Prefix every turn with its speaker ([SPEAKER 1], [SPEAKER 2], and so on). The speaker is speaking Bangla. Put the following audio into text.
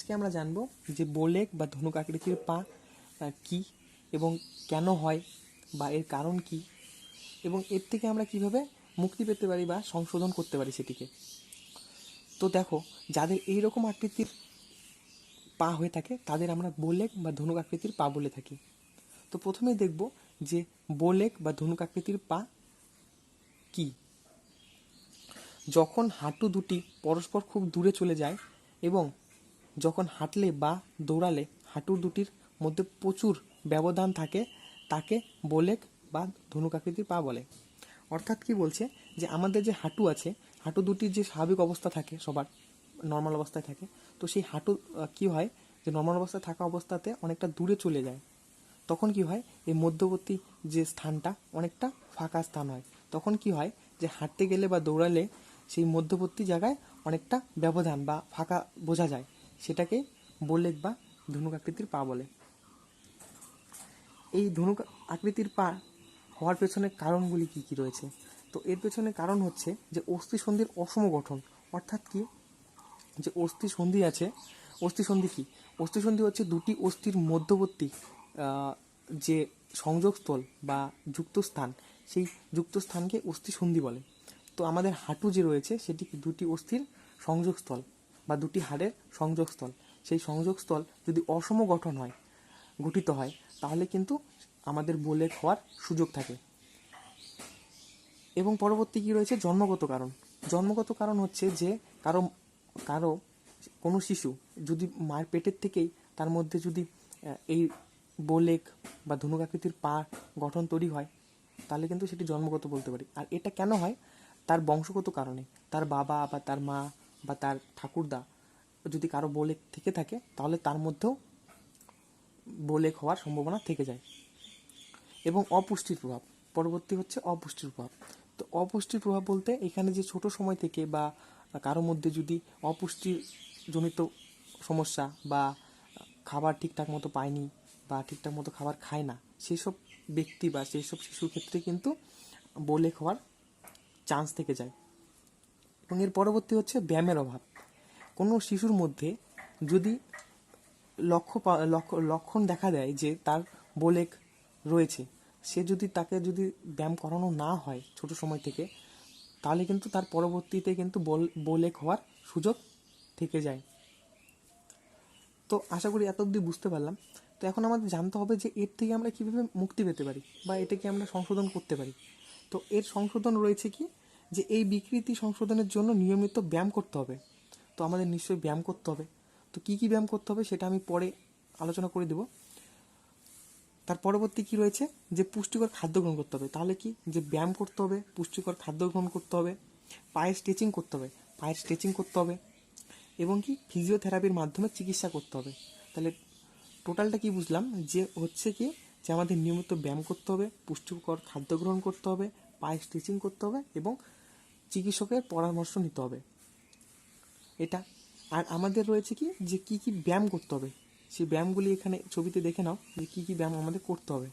[SPEAKER 1] আজকে আমরা জানব যে বোলেক বা ধনুক আকৃতির পা কি এবং কেন হয় বা এর কারণ কি এবং এর থেকে আমরা কিভাবে মুক্তি পেতে পারি বা সংশোধন করতে পারি সেটিকে। তো দেখো, যাদের এই রকম আকৃতির পা হয়ে থাকে তাদের আমরা বোলেক বা ধনুক আকৃতির পা বলে থাকি। তো প্রথমেই দেখব যে বোলেক বা ধনুক আকৃতির পা কি। যখন হাঁটু দুটি পরস্পর খুব দূরে চলে যায় এবং যখন হাঁটলে বা দৌড়ালে হাঁটু দুটির মধ্যে প্রচুর ব্যবধান থাকে, তাকে বোলেক বা ধনুক আকৃতির পা বলে। অর্থাৎ কি বলছে, যে আমাদের যে হাঁটু আছে, হাঁটু দুটির যে স্বাভাবিক অবস্থা থাকে, সবার নর্মাল অবস্থায় থাকে, তো সেই হাঁটু কি হয়, যে নর্মাল অবস্থায় থাকা অবস্থাতে অনেকটা দূরে চলে যায়। তখন কি হয়, এই মধ্যবর্তী যে স্থানটা অনেকটা ফাঁকা স্থান হয়। তখন কি হয়, যে হাঁটতে গেলে বা দৌড়ালে সেই মধ্যবর্তী জায়গায় অনেকটা ব্যবধান বা ফাঁকা বোঝা যায়, সেটাকে বোলেক বা ধনুক আকৃতির পা বলে। এই ধনুক আকৃতির পা হওয়ার পেছনে কারণগুলি কী কী রয়েছে? তো এর পেছনে কারণ হচ্ছে যে অস্থিসন্ধির অসম গঠন। অর্থাৎ কি, যে অস্থিসন্ধি আছে, অস্থিসন্ধি কি, অস্থিসন্ধি হচ্ছে দুটি অস্থির মধ্যবর্তী যে সংযোগস্থল বা যুক্তস্থান, সেই যুক্তস্থানকে অস্থিসন্ধি বলে। তো আমাদের হাঁটু যে রয়েছে সেটি দুটি অস্থির সংযোগস্থল বা দুটি হাড়ের সংযোগস্থল। সেই সংযোগস্থল যদি অসম গঠিত হয় তাহলে কিন্তু আমাদের বোলেক হওয়ার সুযোগ থাকে। এবং পরবর্তী কী রয়েছে, জন্মগত কারণ। জন্মগত কারণ হচ্ছে যে কারো কারো কোনো শিশু যদি মায়ের পেটের থেকেই তার মধ্যে যদি এই বোলেক বা ধনুক আকৃতির পা গঠন তৈরি হয়, তাহলে কিন্তু সেটি জন্মগত বলতে পারি। আর এটা কেন হয়, তার বংশগত কারণে। তার বাবা বা তার মা বা তার ঠাকুরদা যদি কারো বোলেক থেকে থাকে, তাহলে তার মধ্যেও বোলেক হওয়ার সম্ভাবনা থেকে যায়। এবং অপুষ্টির প্রভাব, পরবর্তী হচ্ছে অপুষ্টির প্রভাব। তো অপুষ্টির প্রভাব বলতে এখানে যে ছোট সময় থেকে বা কারো মধ্যে যদি অপুষ্টিজনিত সমস্যা বা খাবার ঠিকঠাক মতো পায়নি বা ঠিকঠাক মতো খাবার খায় না, সেই সব ব্যক্তি বা সেই সব শিশুর ক্ষেত্রে কিন্তু বোলেক হওয়ার চান্স থেকে যায়। এবং এর পরবর্তী হচ্ছে ব্যায়ামের অভাব। কোনো শিশুর মধ্যে যদি লক্ষণ দেখা দেয় যে তার বোলেক রয়েছে, সে যদি তাকে যদি ব্যায়াম করানো না হয় ছোট সময় থেকে, তাহলে কিন্তু তার পরবর্তীতে কিন্তু বোলেক হওয়ার সুযোগ থেকে যায়। তো আশা করি এত অবধি বুঝতে পারলাম। তো এখন আমাদের জানতে হবে যে এর থেকে আমরা কীভাবে মুক্তি পেতে পারি বা এটাকে আমরা সংশোধন করতে পারি। তো এর সংশোধন রয়েছে কি, যে এই বিকৃতি সংশোধনের জন্য নিয়মিত ব্যায়াম করতে হবে। তো আমাদের নিশ্চয়ই ব্যায়াম করতে হবে। তো কী কী ব্যায়াম করতে হবে সেটা আমি পরে আলোচনা করে দেব। তার পরবর্তী কী রয়েছে, যে পুষ্টিকর খাদ্য গ্রহণ করতে হবে। তাহলে কি, যে ব্যায়াম করতে হবে, পুষ্টিকর খাদ্য গ্রহণ করতে হবে, পায়ের স্ট্রেচিং করতে হবে, এবং কি ফিজিওথেরাপির মাধ্যমে চিকিৎসা করতে হবে। তাহলে টোটালটা কি বুঝলাম, যে হচ্ছে কি, যে আমাদের নিয়মিত ব্যায়াম করতে হবে, পুষ্টিকর খাদ্য গ্রহণ করতে হবে, পায়ে স্ট্রেচিং করতে হবে এবং চিকিৎসকের পরামর্শ নিতে হবে, এটা। আর আমাদের রয়েছে কি, যে কী কী ব্যায়াম করতে হবে, সেই ব্যায়ামগুলি এখানে ছবিতে দেখে নাও, যে কী কী ব্যায়াম আমাদের করতে হবে।